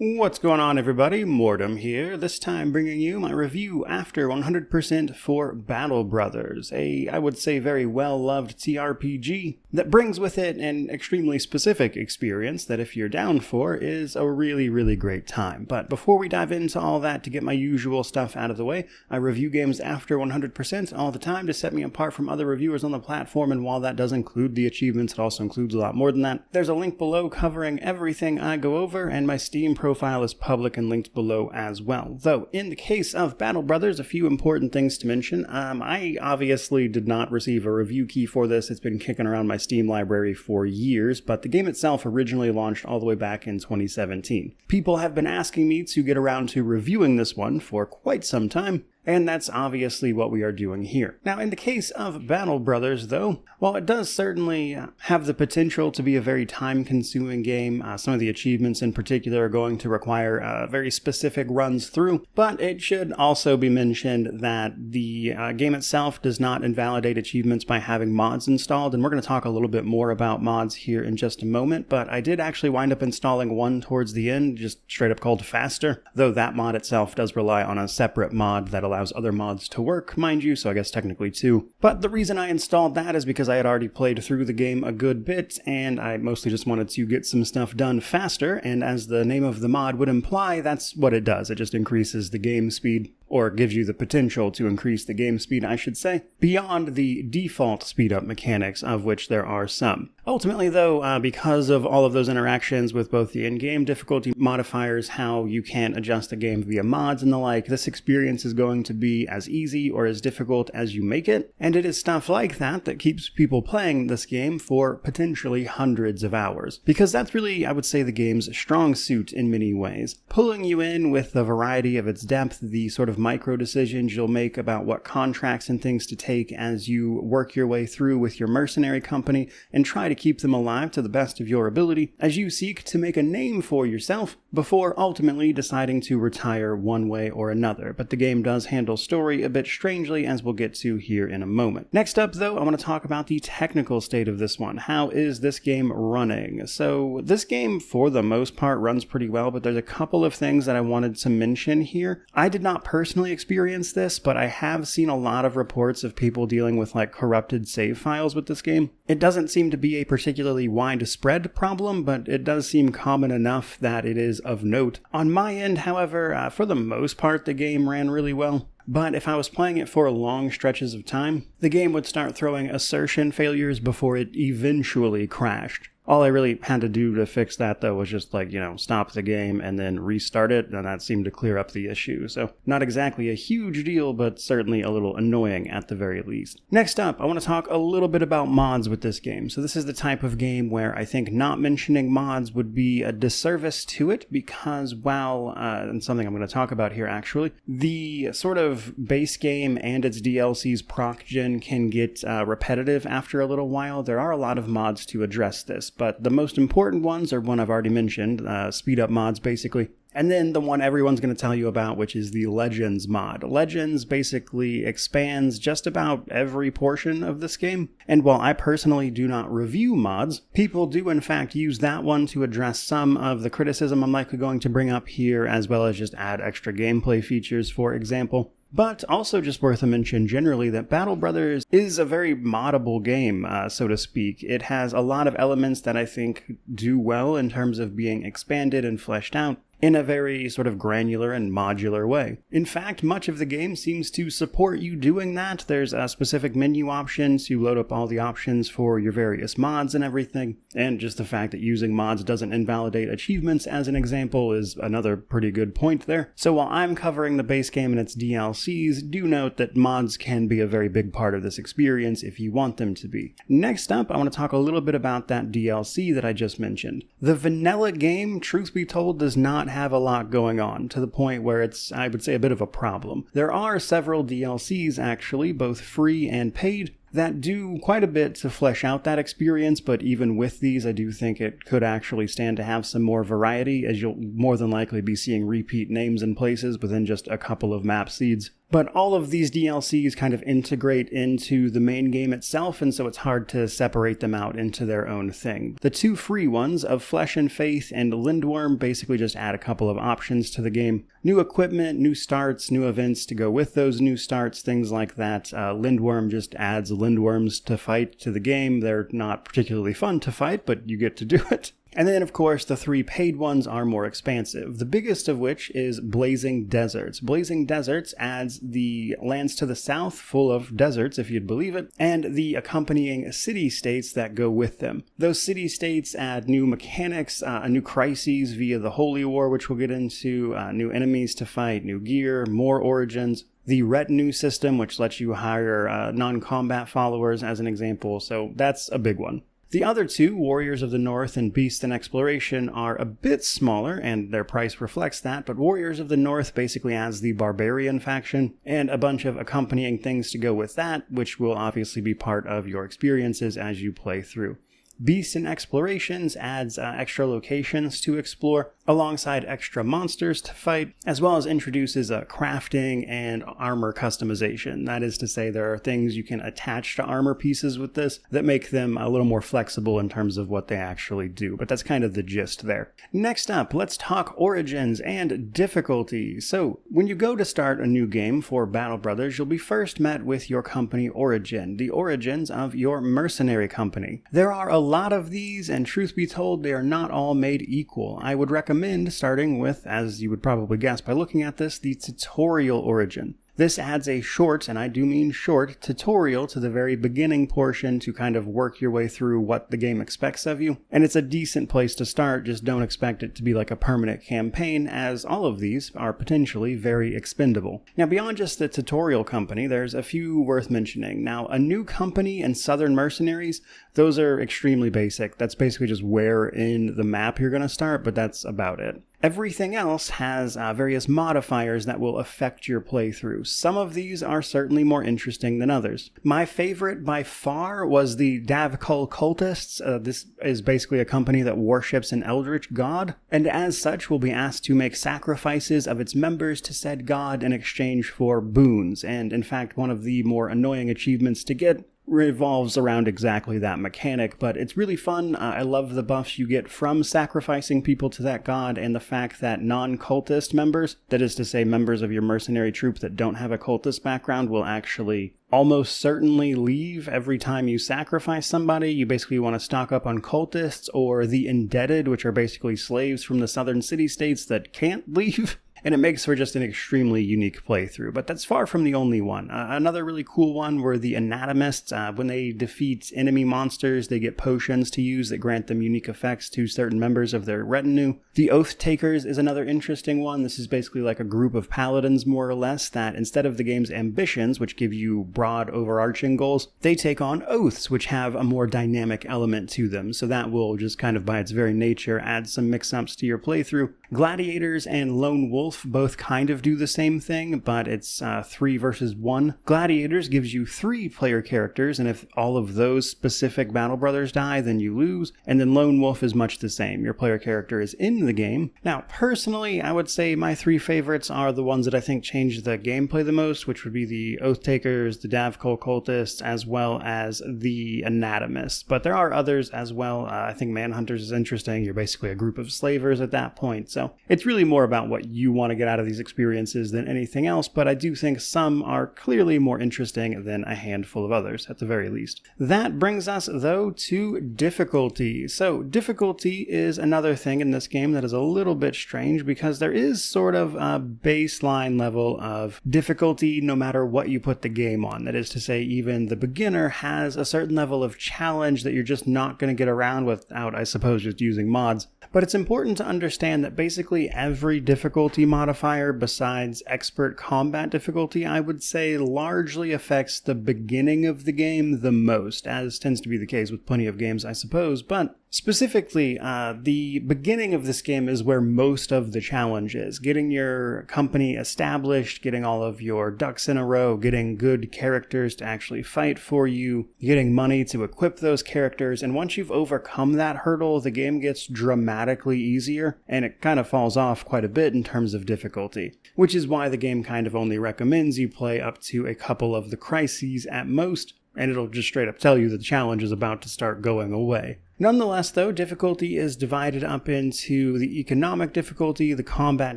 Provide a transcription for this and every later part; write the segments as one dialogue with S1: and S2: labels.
S1: What's going on, everybody? Mortem here, this time bringing you my review after 100% for Battle Brothers, I would say very well-loved TRPG that brings with it an extremely specific experience that, if you're down for, is a really great time. But before we dive into all that, to get my usual stuff out of the way, I review games after 100% all the time to set me apart from other reviewers on the platform, and while that does include the achievements, it also includes a lot more than that. There's a link below covering everything I go over, and my Steam profile is public and linked below as well. Though, in the case of Battle Brothers, a few important things to mention. I obviously did not receive a review key for this. It's been kicking around my Steam library for years, but the game itself originally launched all the way back in 2017. People have been asking me to get around to reviewing this one for quite some time, and that's obviously what we are doing here. Now, in the case of Battle Brothers, though, while it does certainly have the potential to be a very time-consuming game, some of the achievements in particular are going to require very specific runs through, but it should also be mentioned that the game itself does not invalidate achievements by having mods installed, and we're going to talk a little bit more about mods here in just a moment, but I did actually wind up installing one towards the end, just straight up called Faster, though that mod itself does rely on a separate mod that allows other mods to work, mind you, so I guess technically two. But the reason I installed that is because I had already played through the game a good bit, and I mostly just wanted to get some stuff done faster, and as the name of the mod would imply, that's what it does. It just increases the game speed, or gives you the potential to increase the game speed, I should say, beyond the default speed-up mechanics, of which there are some. Ultimately, though, because of all of those interactions with both the in-game difficulty modifiers, how you can adjust the game via mods and the like, this experience is going to be as easy or as difficult as you make it, and it is stuff like that that keeps people playing this game for potentially hundreds of hours. Because that's really, I would say, the game's strong suit in many ways. Pulling you in with the variety of its depth, the sort of micro decisions you'll make about what contracts and things to take as you work your way through with your mercenary company and try to keep them alive to the best of your ability as you seek to make a name for yourself before ultimately deciding to retire one way or another. But the game does handle story a bit strangely, as we'll get to here in a moment. Next up, though, I want to talk about the technical state of this one. How is this game running? So this game, for the most part, runs pretty well, but there's a couple of things that I wanted to mention here. I did not personally experience this, but I have seen a lot of reports of people dealing with corrupted save files with this game. It doesn't seem to be a particularly widespread problem, but it does seem common enough that it is of note. On my end, however, for the most part, the game ran really well. But if I was playing it for long stretches of time, the game would start throwing assertion failures before it eventually crashed. All I really had to do to fix that, though, was just, stop the game and then restart it, and that seemed to clear up the issue. So, not exactly a huge deal, but certainly a little annoying at the very least. Next up, I want to talk a little bit about mods with this game. So this is the type of game where I think not mentioning mods would be a disservice to it, because while, and something I'm going to talk about here actually, the sort of base game and its DLC's proc gen can get repetitive after a little while, there are a lot of mods to address this. But the most important ones are one I've already mentioned, speed-up mods basically. And then the one everyone's going to tell you about, which is the Legends mod. Legends basically expands just about every portion of this game. And while I personally do not review mods, people do in fact use that one to address some of the criticism I'm likely going to bring up here, as well as just add extra gameplay features, for example. But also just worth a mention generally that Battle Brothers is a very moddable game, so to speak. It has a lot of elements that I think do well in terms of being expanded and fleshed out in a very sort of granular and modular way. In fact, much of the game seems to support you doing that. There's a specific menu option to load up all the options for your various mods and everything, and just the fact that using mods doesn't invalidate achievements, as an example, is another pretty good point there. So while I'm covering the base game and its DLCs, do note that mods can be a very big part of this experience if you want them to be. Next up, I want to talk a little bit about that DLC that I just mentioned. The vanilla game, truth be told, does not have a lot going on, to the point where it's, I would say, a bit of a problem. There are several DLCs, actually, both free and paid, that do quite a bit to flesh out that experience, but even with these, I do think it could actually stand to have some more variety, as you'll more than likely be seeing repeat names and places within just a couple of map seeds. But all of these DLCs kind of integrate into the main game itself, and so it's hard to separate them out into their own thing. The two free ones of Flesh and Faith and Lindworm basically just add a couple of options to the game. New equipment, new starts, new events to go with those new starts, things like that. Lindworm just adds Lindworms to fight to the game. They're not particularly fun to fight, but you get to do it. And then, of course, the three paid ones are more expansive, the biggest of which is Blazing Deserts. Blazing Deserts adds the lands to the south, full of deserts, if you'd believe it, and the accompanying city-states that go with them. Those city-states add new mechanics, new crises via the Holy War, which we'll get into, new enemies to fight, new gear, more origins. The retinue system, which lets you hire non-combat followers, as an example, so that's a big one. The other two, Warriors of the North and Beast and Exploration, are a bit smaller, and their price reflects that, but Warriors of the North basically adds the Barbarian faction, and a bunch of accompanying things to go with that, which will obviously be part of your experiences as you play through. Beast and Explorations adds extra locations to explore, alongside extra monsters to fight, as well as introduces crafting and armor customization. That is to say, there are things you can attach to armor pieces with this that make them a little more flexible in terms of what they actually do, but that's kind of the gist there. Next up, let's talk origins and difficulty. So, when you go to start a new game for Battle Brothers, you'll be first met with your company origin, the origins of your mercenary company. There are a lot of these, and truth be told, they are not all made equal. I would recommend starting with, as you would probably guess by looking at this, the tutorial origin. This adds a short, and I do mean short, tutorial to the very beginning portion to kind of work your way through what the game expects of you. And it's a decent place to start, just don't expect it to be like a permanent campaign, as all of these are potentially very expendable. Now, beyond just the tutorial company, there's a few worth mentioning. Now, a new company and Southern Mercenaries, those are extremely basic. That's basically just where in the map you're going to start, but that's about it. Everything else has various modifiers that will affect your playthrough. Some of these are certainly more interesting than others. My favorite by far was the Davkul Cultists. This is basically a company that worships an eldritch god, and as such will be asked to make sacrifices of its members to said god in exchange for boons, and in fact one of the more annoying achievements to get revolves around exactly that mechanic, but it's really fun. I love the buffs you get from sacrificing people to that god, and the fact that non-cultist members, that is to say members of your mercenary troop that don't have a cultist background, will actually almost certainly leave every time you sacrifice somebody. You basically want to stock up on cultists or the indebted, which are basically slaves from the southern city-states that can't leave. And it makes for just an extremely unique playthrough, but that's far from the only one. Another really cool one were the Anatomists. When they defeat enemy monsters, they get potions to use that grant them unique effects to certain members of their retinue. The Oath Takers is another interesting one. This is basically like a group of paladins, more or less, that instead of the game's ambitions, which give you broad overarching goals, they take on oaths, which have a more dynamic element to them. So that will just kind of by its very nature add some mix-ups to your playthrough. Gladiators and Lone Wolf both kind of do the same thing, but it's 3 versus 1. Gladiators gives you 3 player characters, and if all of those specific Battle Brothers die, then you lose. And then Lone Wolf is much the same. Your player character is in the game. Now, personally, I would say my 3 favorites are the ones that I think change the gameplay the most, which would be the Oath Takers, the Davkul Cultists, as well as the Anatomists. But there are others as well. I think Manhunters is interesting. You're basically a group of slavers at that point. So it's really more about what you want to get out of these experiences than anything else, but I do think some are clearly more interesting than a handful of others, at the very least. That brings us, though, to difficulty. So difficulty is another thing in this game that is a little bit strange, because there is sort of a baseline level of difficulty no matter what you put the game on. That is to say, even the beginner has a certain level of challenge that you're just not going to get around without, I suppose, just using mods. But it's important to understand that basically every difficulty modifier besides expert combat difficulty, I would say, largely affects the beginning of the game the most, as tends to be the case with plenty of games, I suppose. But Specifically, the beginning of this game is where most of the challenge is. Getting your company established, getting all of your ducks in a row, getting good characters to actually fight for you, getting money to equip those characters, and once you've overcome that hurdle, the game gets dramatically easier, and it kind of falls off quite a bit in terms of difficulty, which is why the game kind of only recommends you play up to a couple of the crises at most, and it'll just straight up tell you that the challenge is about to start going away. Nonetheless, though, difficulty is divided up into the economic difficulty, the combat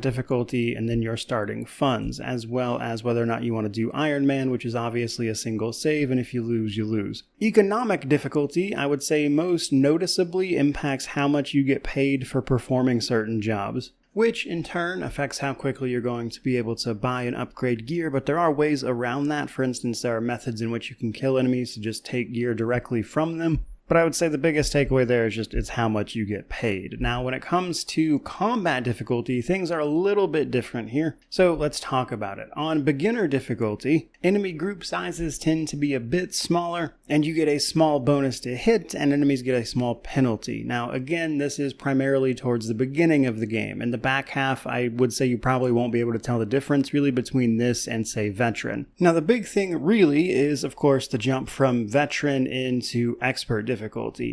S1: difficulty, and then your starting funds, as well as whether or not you want to do Iron Man, which is obviously a single save, and if you lose, you lose. Economic difficulty, I would say, most noticeably impacts how much you get paid for performing certain jobs, which in turn affects how quickly you're going to be able to buy and upgrade gear, but there are ways around that. For instance, there are methods in which you can kill enemies to just take gear directly from them. But I would say the biggest takeaway there is it's how much you get paid. Now, when it comes to combat difficulty, things are a little bit different here. So let's talk about it. On beginner difficulty, enemy group sizes tend to be a bit smaller, and you get a small bonus to hit, and enemies get a small penalty. Now, again, this is primarily towards the beginning of the game. In the back half, I would say you probably won't be able to tell the difference really between this and, say, veteran. Now, the big thing really is, of course, the jump from veteran into expert difficulty.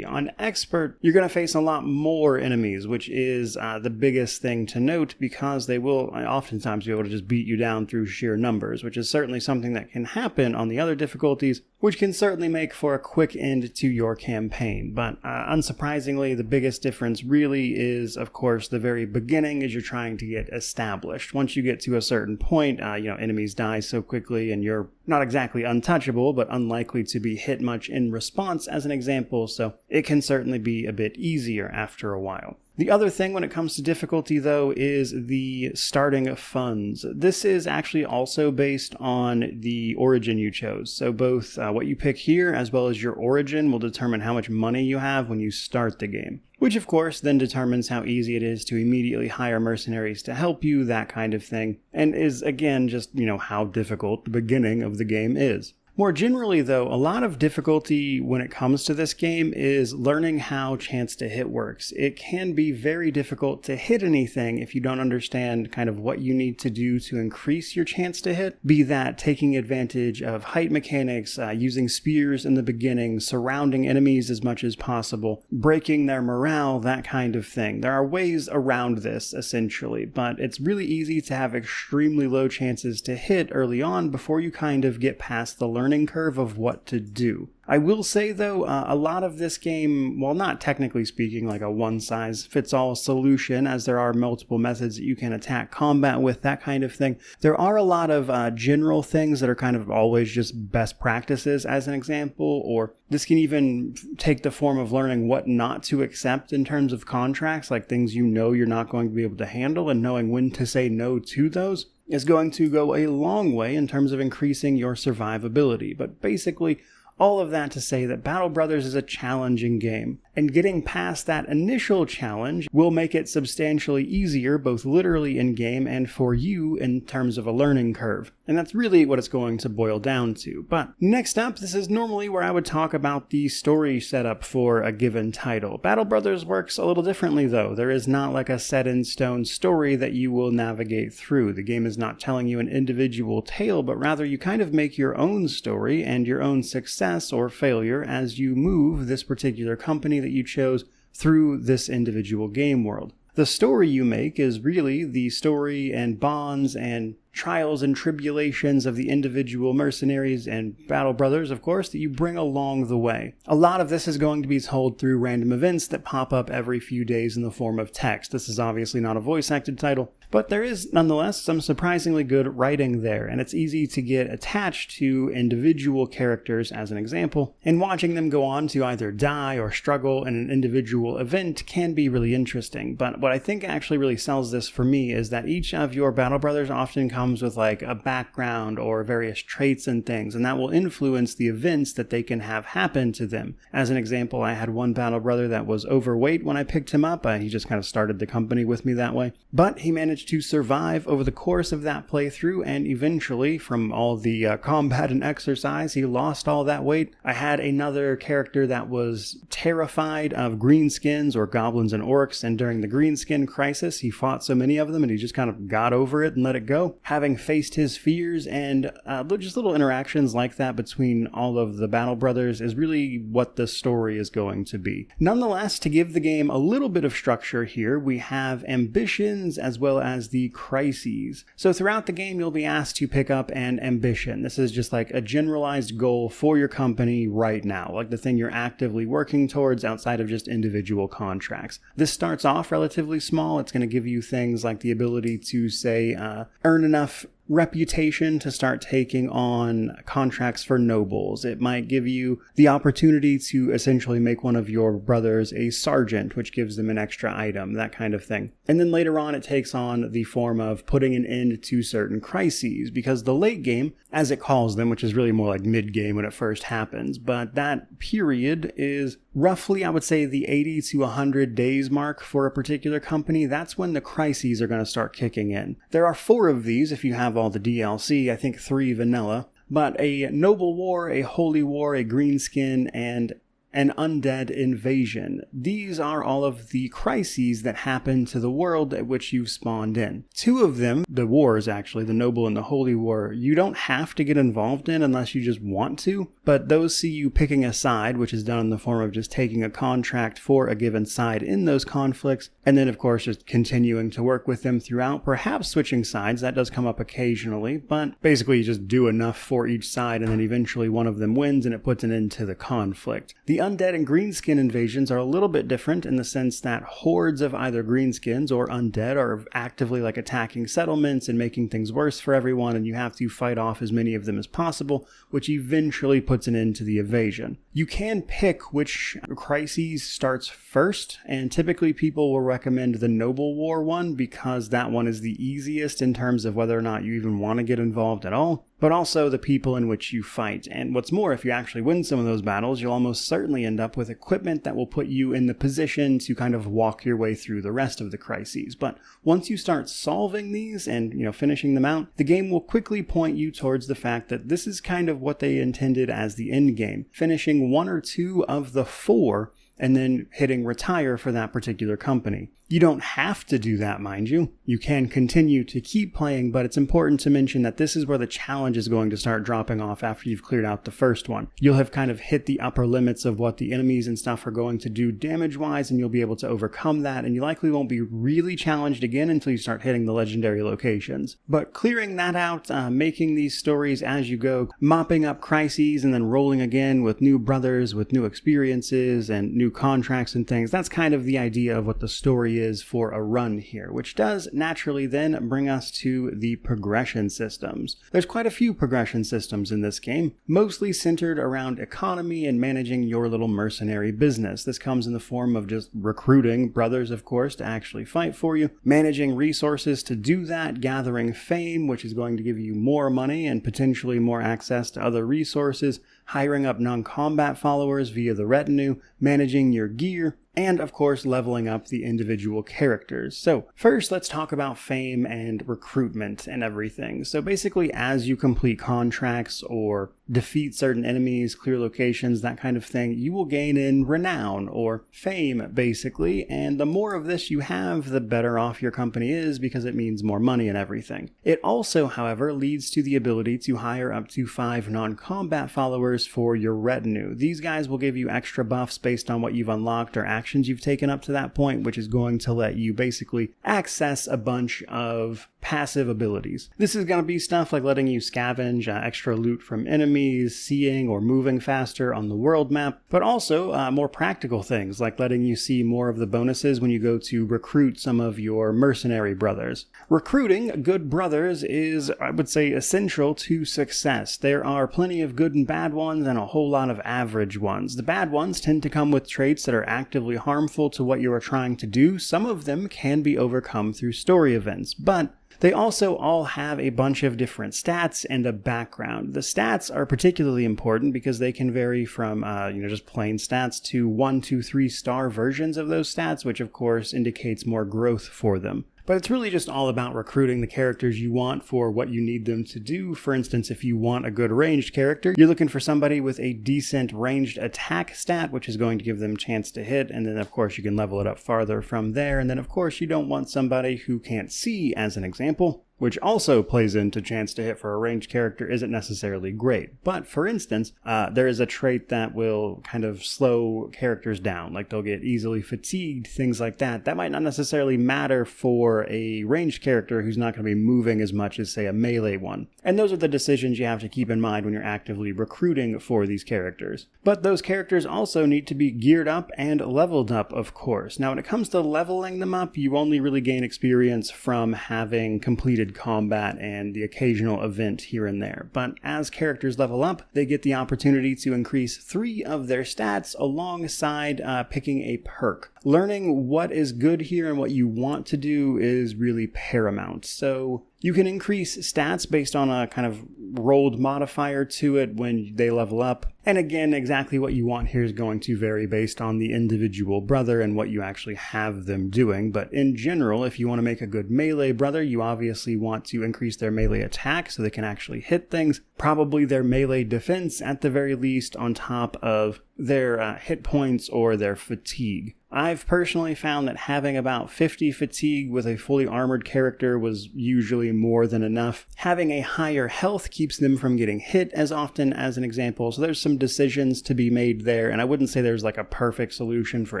S1: On expert, you're going to face a lot more enemies, which is the biggest thing to note, because they will oftentimes be able to just beat you down through sheer numbers, which is certainly something that can happen on the other difficulties, which can certainly make for a quick end to your campaign. But unsurprisingly, the biggest difference really is, of course, the very beginning as you're trying to get established. Once you get to a certain point, enemies die so quickly and you're not exactly untouchable, but unlikely to be hit much in response, as an example, so it can certainly be a bit easier after a while. The other thing when it comes to difficulty, though, is the starting funds. This is actually also based on the origin you chose. So both what you pick here as well as your origin will determine how much money you have when you start the game, which of course then determines how easy it is to immediately hire mercenaries to help you, that kind of thing, and is again just, how difficult the beginning of the game is. More generally, though, a lot of difficulty when it comes to this game is learning how chance to hit works. It can be very difficult to hit anything if you don't understand kind of what you need to do to increase your chance to hit, be that taking advantage of height mechanics, using spears in the beginning, surrounding enemies as much as possible, breaking their morale, that kind of thing. There are ways around this, essentially, but it's really easy to have extremely low chances to hit early on before you kind of get past the learning curve of what to do. I will say, though, a lot of this game, while not technically speaking like a one-size-fits-all solution, as there are multiple methods that you can attack combat with, that kind of thing, there are a lot of general things that are kind of always just best practices, as an example, or this can even take the form of learning what not to accept in terms of contracts, like things you're not going to be able to handle, and knowing when to say no to those is going to go a long way in terms of increasing your survivability. But basically, all of that to say that Battle Brothers is a challenging game, and getting past that initial challenge will make it substantially easier, both literally in-game and for you in terms of a learning curve. And that's really what it's going to boil down to. But next up, this is normally where I would talk about the story setup for a given title. Battle Brothers works a little differently, though. There is not like a set-in-stone story that you will navigate through. The game is not telling you an individual tale, but rather you kind of make your own story and your own success or failure as you move this particular company that you chose through this individual game world. The story you make is really the story and bonds and trials and tribulations of the individual mercenaries and battle brothers, of course, that you bring along the way. A lot of this is going to be told through random events that pop up every few days in the form of text. This is obviously not a voice-acted title, but there is nonetheless some surprisingly good writing there, and it's easy to get attached to individual characters, as an example, and watching them go on to either die or struggle in an individual event can be really interesting. But what I think actually really sells this for me is that each of your battle brothers often comes with like a background or various traits and things, and that will influence the events that they can have happen to them. As an example, I had one battle brother that was overweight when I picked him up. He just kind of started the company with me that way, but he managed managed to survive over the course of that playthrough, and eventually, from all the combat and exercise, he lost all that weight. I had another character that was terrified of greenskins or goblins and orcs, and during the greenskin crisis, he fought so many of them and he just kind of got over it and let it go. Having faced his fears and just little interactions like that between all of the Battle Brothers is really what the story is going to be. Nonetheless, to give the game a little bit of structure here, we have ambitions as well as the crises. So throughout the game, you'll be asked to pick up an ambition. This is just like a generalized goal for your company right now, like the thing you're actively working towards outside of just individual contracts. This starts off relatively small. It's going to give you things like the ability to, say, earn enough reputation to start taking on contracts for nobles. It might give you the opportunity to essentially make one of your brothers a sergeant, which gives them an extra item, that kind of thing. And then later on, it takes on the form of putting an end to certain crises, because the late game, as it calls them, which is really more like mid-game when it first happens, but that period is roughly, I would say, the 80 to 100 days mark for a particular company. That's when the crises are going to start kicking in. There are 4 of these if you have all the DLC, I think 3 vanilla, but a noble war, a holy war, a greenskin, and an undead invasion. These are all of the crises that happen to the world at which you've spawned in. 2 of them, the wars actually, the noble and the holy war, you don't have to get involved in unless you just want to, but those see you picking a side, which is done in the form of just taking a contract for a given side in those conflicts, and then of course just continuing to work with them throughout, perhaps switching sides. That does come up occasionally, but basically you just do enough for each side and then eventually one of them wins and it puts an end to the conflict. The undead and greenskin invasions are a little bit different in the sense that hordes of either greenskins or undead are actively like attacking settlements and making things worse for everyone, and you have to fight off as many of them as possible, which eventually puts an end to the invasion. You can pick which crises starts first, and typically people will recommend the Noble War one because that one is the easiest in terms of whether or not you even want to get involved at all, but also the people in which you fight. And what's more, if you actually win some of those battles, you'll almost certainly end up with equipment that will put you in the position to kind of walk your way through the rest of the crises. But once you start solving these and, finishing them out, the game will quickly point you towards the fact that this is kind of what they intended as the end game, finishing 1 or 2 of the 4 and then hitting retire for that particular company. You don't have to do that, mind you. You can continue to keep playing, but it's important to mention that this is where the challenge is going to start dropping off after you've cleared out the first one. You'll have kind of hit the upper limits of what the enemies and stuff are going to do damage-wise, and you'll be able to overcome that, and you likely won't be really challenged again until you start hitting the legendary locations. But clearing that out, making these stories as you go, mopping up crises, and then rolling again with new brothers, with new experiences, and new contracts and things, that's kind of the idea of what the story is for a run here, which does naturally then bring us to the progression systems. There's quite a few progression systems in this game, mostly centered around economy and managing your little mercenary business. This comes in the form of just recruiting brothers, of course, to actually fight for you, managing resources to do that, gathering fame, which is going to give you more money and potentially more access to other resources, hiring up non-combat followers via the retinue, managing your gear, and of course leveling up the individual characters. So first, let's talk about fame and recruitment and everything. So basically, as you complete contracts or defeat certain enemies, clear locations, that kind of thing, you will gain in renown or fame basically, and the more of this you have, the better off your company is because it means more money and everything. It also, however, leads to the ability to hire up to 5 non-combat followers for your retinue. These guys will give you extra buffs based on what you've unlocked or actions you've taken up to that point, which is going to let you basically access a bunch of passive abilities. This is going to be stuff like letting you scavenge extra loot from enemies, seeing or moving faster on the world map, but also more practical things like letting you see more of the bonuses when you go to recruit some of your mercenary brothers. Recruiting good brothers is, I would say, essential to success. There are plenty of good and bad ones and a whole lot of average ones. The bad ones tend to come with traits that are actively harmful to what you are trying to do. Some of them can be overcome through story events, but they also all have a bunch of different stats and a background. The stats are particularly important because they can vary from, just plain stats to 1, 2, 3 star versions of those stats, which of course indicates more growth for them. But it's really just all about recruiting the characters you want for what you need them to do. For instance, if you want a good ranged character, you're looking for somebody with a decent ranged attack stat, which is going to give them a chance to hit, and then of course you can level it up farther from there. And then of course you don't want somebody who can't see, as an example, which also plays into chance to hit for a ranged character isn't necessarily great. But for instance, there is a trait that will kind of slow characters down, like they'll get easily fatigued, things like that. That might not necessarily matter for a ranged character who's not going to be moving as much as, say, a melee one. And those are the decisions you have to keep in mind when you're actively recruiting for these characters. But those characters also need to be geared up and leveled up, of course. Now, when it comes to leveling them up, you only really gain experience from having completed combat and the occasional event here and there. But as characters level up, they get the opportunity to increase 3 of their stats alongside picking a perk. Learning what is good here and what you want to do is really paramount. So you can increase stats based on a kind of rolled modifier to it when they level up. And again, exactly what you want here is going to vary based on the individual brother and what you actually have them doing. But in general, if you want to make a good melee brother, you obviously want to increase their melee attack so they can actually hit things. Probably their melee defense at the very least, on top of their hit points or their fatigue. I've personally found that having about 50 fatigue with a fully armored character was usually more than enough. Having a higher health keeps them from getting hit as often, as an example, so there's some decisions to be made there, and I wouldn't say there's like a perfect solution for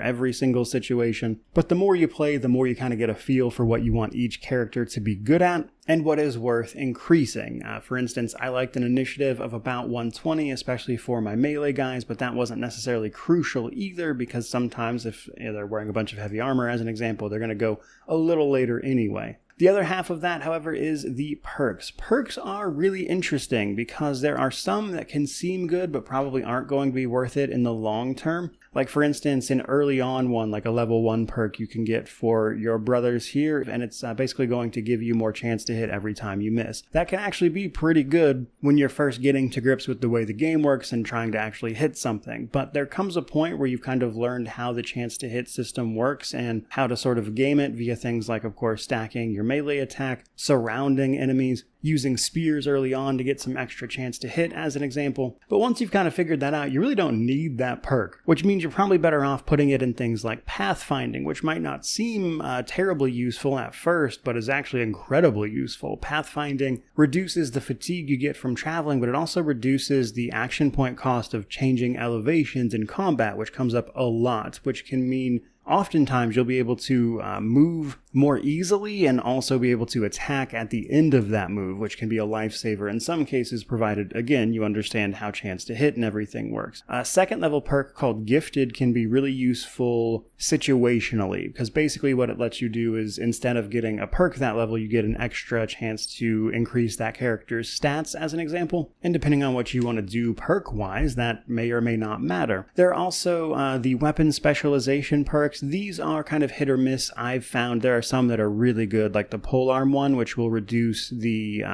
S1: every single situation, but the more you play, the more you kind of get a feel for what you want each character to be good at, and what is worth increasing. For instance, I liked an initiative of about 120, especially for my melee guys, but that wasn't necessarily crucial either, because sometimes if they're wearing a bunch of heavy armor, as an example, they're going to go a little later anyway. The other half of that, however, is the perks. Perks are really interesting because there are some that can seem good but probably aren't going to be worth it in the long term. Like, for instance, an early on one, like a level 1 perk you can get for your brothers here, and it's basically going to give you more chance to hit every time you miss. That can actually be pretty good when you're first getting to grips with the way the game works and trying to actually hit something. But there comes a point where you've kind of learned how the chance to hit system works and how to sort of game it via things like, of course, stacking your melee attack, surrounding enemies, using spears early on to get some extra chance to hit, as an example. But once you've kind of figured that out, you really don't need that perk, which means you're probably better off putting it in things like pathfinding, which might not seem terribly useful at first, but is actually incredibly useful. Pathfinding reduces the fatigue you get from traveling, but it also reduces the action point cost of changing elevations in combat, which comes up a lot, which can mean oftentimes you'll be able to move more easily and also be able to attack at the end of that move, which can be a lifesaver in some cases, provided, again, you understand how chance to hit and everything works. A second level perk called Gifted can be really useful situationally, because basically what it lets you do is, instead of getting a perk that level, you get an extra chance to increase that character's stats, as an example. And depending on what you want to do perk-wise, that may or may not matter. There are also the weapon specialization perks. These are kind of hit or miss. I've found there are some that are really good, like the polearm one, which will reduce the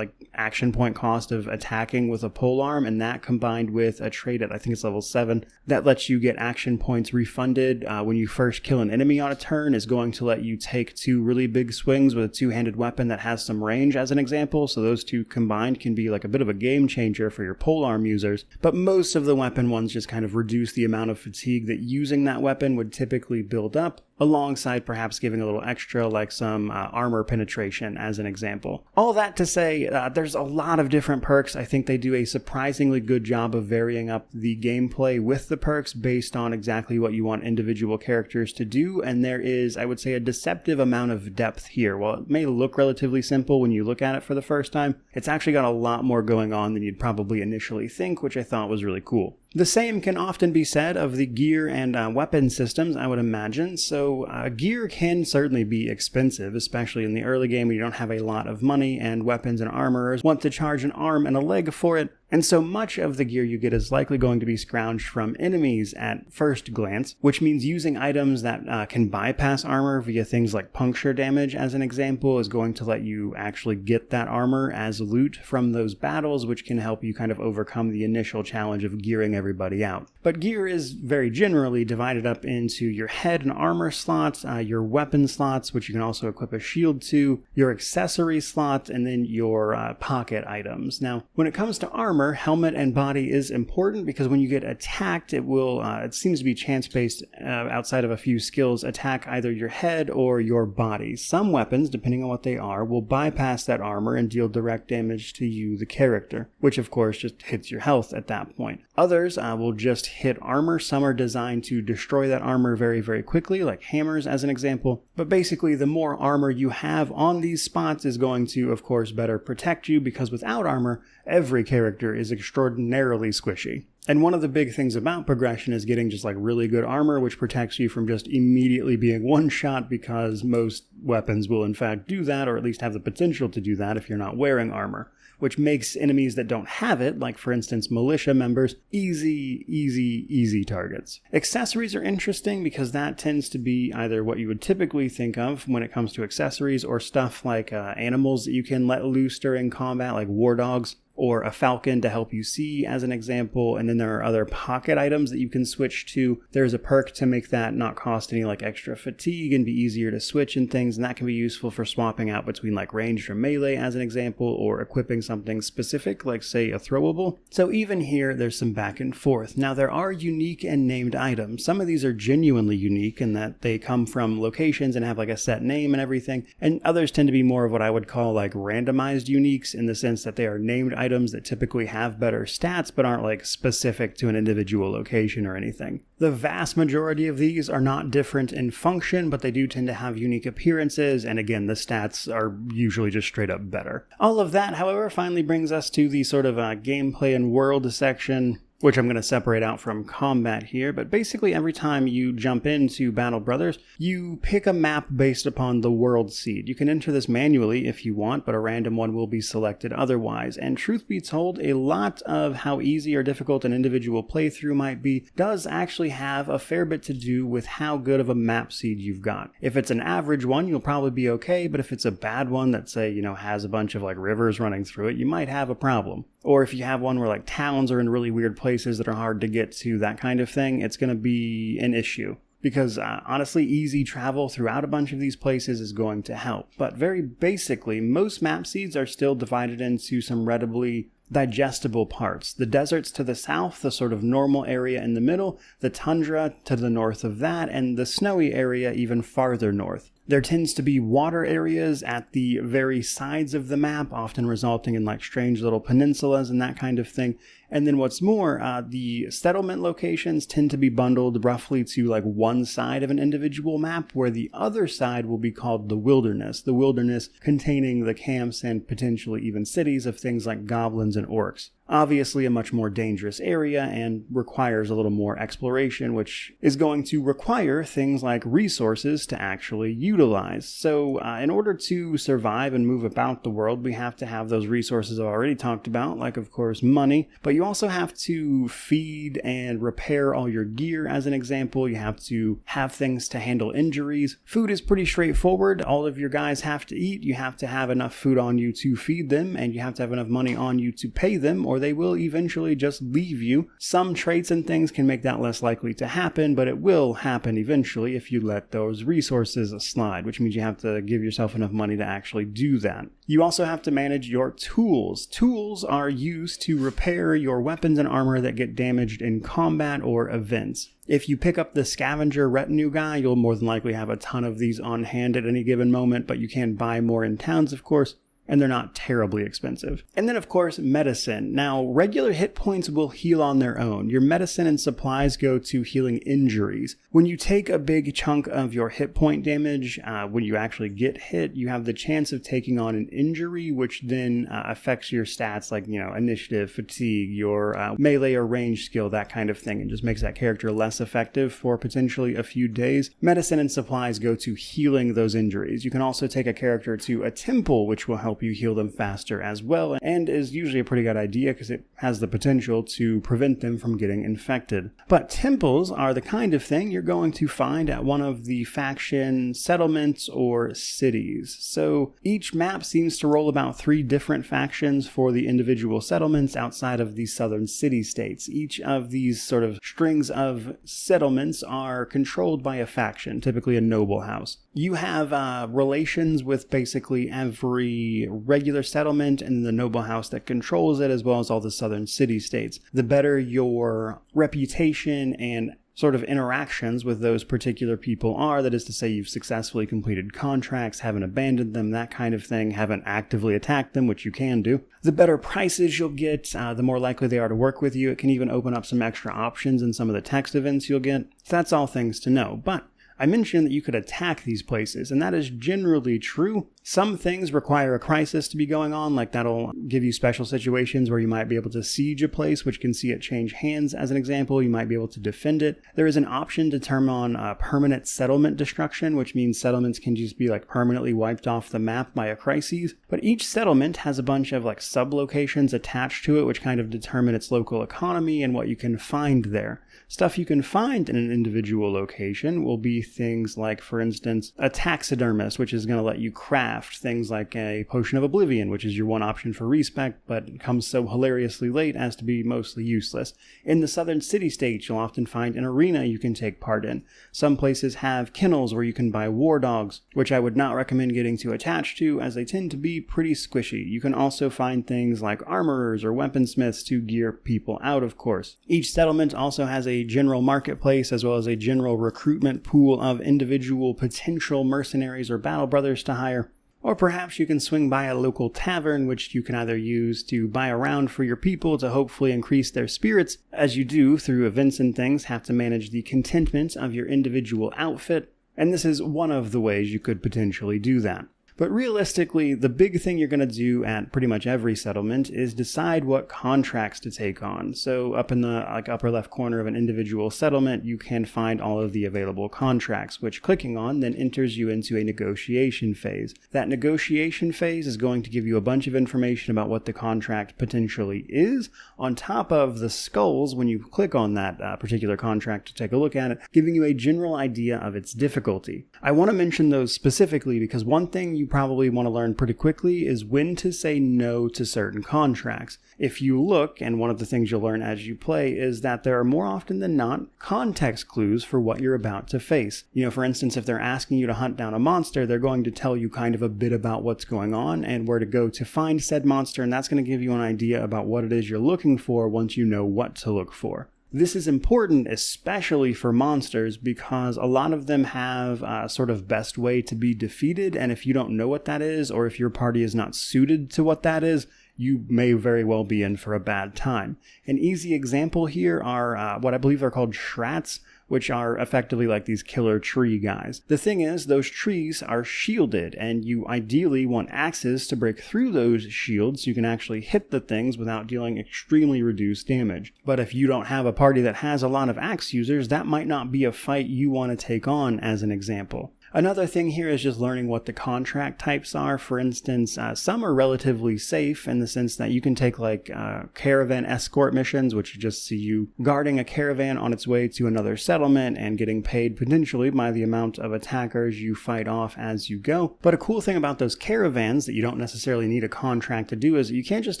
S1: action point cost of attacking with a polearm, and that combined with a trait at, I think it's level 7, that lets you get action points refunded when you first kill an enemy on a turn, is going to let you take 2 really big swings with a 2-handed weapon that has some range, as an example. So those two combined can be like a bit of a game changer for your polearm users. But most of the weapon ones just kind of reduce the amount of fatigue that using that weapon would typically build up, alongside perhaps giving a little extra, like some armor penetration, as an example. All that to say, there's a lot of different perks. I think they do a surprisingly good job of varying up the gameplay with the perks based on exactly what you want individual characters to do, and there is, I would say, a deceptive amount of depth here. While it may look relatively simple when you look at it for the first time, it's actually got a lot more going on than you'd probably initially think, which I thought was really cool. The same can often be said of the gear and weapon systems, I would imagine. So gear can certainly be expensive, especially in the early game when you don't have a lot of money and weapons and armorers want to charge an arm and a leg for it. And so much of the gear you get is likely going to be scrounged from enemies at first glance, which means using items that can bypass armor via things like puncture damage, as an example, is going to let you actually get that armor as loot from those battles, which can help you kind of overcome the initial challenge of gearing everybody out. But gear is very generally divided up into your head and armor slots, your weapon slots, which you can also equip a shield to, your accessory slots, and then your pocket items. Now, when it comes to armor, helmet and body is important because when you get attacked, it seems to be chance-based outside of a few skills, attack either your head or your body. Some weapons, depending on what they are, will bypass that armor and deal direct damage to you, the character, which of course just hits your health at that point. Others will just hit armor. Some are designed to destroy that armor very, very quickly, like hammers as an example. But basically, the more armor you have on these spots is going to, of course, better protect you, because without armor, every character is extraordinarily squishy. And one of the big things about progression is getting just like really good armor, which protects you from just immediately being one-shot, because most weapons will in fact do that, or at least have the potential to do that if you're not wearing armor, which makes enemies that don't have it, like for instance militia members, easy targets. Accessories are interesting because that tends to be either what you would typically think of when it comes to accessories, or stuff like animals that you can let loose during combat, like war dogs, or a falcon to help you see, as an example. And then there are other pocket items that you can switch to. There's a perk to make that not cost any like extra fatigue and be easier to switch and things, and that can be useful for swapping out between like ranged or melee, as an example, or equipping something specific like say a throwable. So even here there's some back and forth. Now there are unique and named items. Some of these are genuinely unique in that they come from locations and have like a set name and everything, and others tend to be more of what I would call like randomized uniques, in the sense that they are named items that typically have better stats but aren't like specific to an individual location or anything. The vast majority of these are not different in function, but they do tend to have unique appearances, and again, the stats are usually just straight up better. All of that, however, finally brings us to the sort of gameplay and world section, which I'm going to separate out from combat here. But basically every time you jump into Battle Brothers, you pick a map based upon the world seed. You can enter this manually if you want, but a random one will be selected otherwise. And truth be told, a lot of how easy or difficult an individual playthrough might be does actually have a fair bit to do with how good of a map seed you've got. If it's an average one, you'll probably be okay, but if it's a bad one that, say, has a bunch of like rivers running through it, you might have a problem. Or if you have one where like towns are in really weird places that are hard to get to, that kind of thing, it's going to be an issue. Because honestly, easy travel throughout a bunch of these places is going to help. But very basically, most map seeds are still divided into some readily digestible parts. The deserts to the south, the sort of normal area in the middle, the tundra to the north of that, and the snowy area even farther north. There tends to be water areas at the very sides of the map, often resulting in like strange little peninsulas and that kind of thing. And then what's more, the settlement locations tend to be bundled roughly to like one side of an individual map, where the other side will be called the wilderness. The wilderness containing the camps and potentially even cities of things like goblins and orcs. Obviously a much more dangerous area and requires a little more exploration, which is going to require things like resources to actually utilize. So in order to survive and move about the world, we have to have those resources I've already talked about, like of course money, but you also have to feed and repair all your gear, as an example. You have to have things to handle injuries. Food is pretty straightforward. All of your guys have to eat. You have to have enough food on you to feed them, and you have to have enough money on you to pay them, or they will eventually just leave you. Some traits and things can make that less likely to happen, but it will happen eventually if you let those resources slide, which means you have to give yourself enough money to actually do that. You also have to manage your tools. Tools are used to repair your weapons and armor that get damaged in combat or events. If you pick up the scavenger retinue guy, you'll more than likely have a ton of these on hand at any given moment, but you can buy more in towns, of course, and they're not terribly expensive. And then, of course, medicine. Now, regular hit points will heal on their own. Your medicine and supplies go to healing injuries. When you take a big chunk of your hit point damage, when you actually get hit, you have the chance of taking on an injury, which then affects your stats like, initiative, fatigue, your melee or range skill, that kind of thing, and just makes that character less effective for potentially a few days. Medicine and supplies go to healing those injuries. You can also take a character to a temple, which will help help you heal them faster as well, and is usually a pretty good idea because it has the potential to prevent them from getting infected. But temples are the kind of thing you're going to find at one of the faction settlements or cities. So each map seems to roll about 3 different factions for the individual settlements outside of the southern city-states. Each of these sort of strings of settlements are controlled by a faction, typically a noble house. You have relations with basically every regular settlement and the noble house that controls it, as well as all the southern city-states. The better your reputation and sort of interactions with those particular people are, that is to say you've successfully completed contracts, haven't abandoned them, that kind of thing, haven't actively attacked them, which you can do, the better prices you'll get, the more likely they are to work with you. It can even open up some extra options in some of the text events you'll get. So that's all things to know. But I mentioned that you could attack these places, and that is generally true. Some things require a crisis to be going on, like that'll give you special situations where you might be able to siege a place, which can see it change hands as an example. You might be able to defend it. There is an option to turn on permanent settlement destruction, which means settlements can just be like permanently wiped off the map by a crisis. But each settlement has a bunch of like sub-locations attached to it, which kind of determine its local economy and what you can find there. Stuff you can find in an individual location will be things like, for instance, a taxidermist, which is going to let you craft things like a potion of oblivion, which is your one option for respec, but comes so hilariously late as to be mostly useless. In the southern city-states, you'll often find an arena you can take part in. Some places have kennels where you can buy war dogs, which I would not recommend getting too attached to, as they tend to be pretty squishy. You can also find things like armorers or weaponsmiths to gear people out, of course. Each settlement also has a general marketplace as well as a general recruitment pool of individual potential mercenaries or battle brothers to hire. Or perhaps you can swing by a local tavern, which you can either use to buy a round for your people to hopefully increase their spirits, as you do through events and things have to manage the contentment of your individual outfit, and this is one of the ways you could potentially do that. But realistically, the big thing you're going to do at pretty much every settlement is decide what contracts to take on. So up in the upper left corner of an individual settlement, you can find all of the available contracts, which clicking on then enters you into a negotiation phase. That negotiation phase is going to give you a bunch of information about what the contract potentially is, on top of the skulls when you click on that particular contract to take a look at it, giving you a general idea of its difficulty. I want to mention those specifically because one thing you probably want to learn pretty quickly is when to say no to certain contracts. If you look, and one of the things you'll learn as you play is that there are more often than not context clues for what you're about to face. You know, for instance, if they're asking you to hunt down a monster, they're going to tell you kind of a bit about what's going on and where to go to find said monster, and that's going to give you an idea about what it is you're looking for once you know what to look for. This is important, especially for monsters, because a lot of them have a sort of best way to be defeated, and if you don't know what that is, or if your party is not suited to what that is, you may very well be in for a bad time. An easy example here are what I believe are called shrats, which are effectively like these killer tree guys. The thing is, those trees are shielded, and you ideally want axes to break through those shields so you can actually hit the things without dealing extremely reduced damage. But if you don't have a party that has a lot of axe users, that might not be a fight you want to take on, as an example. Another thing here is just learning what the contract types are. For instance, some are relatively safe in the sense that you can take like caravan escort missions, which just see you guarding a caravan on its way to another settlement and getting paid potentially by the amount of attackers you fight off as you go. But a cool thing about those caravans that you don't necessarily need a contract to do is you can't just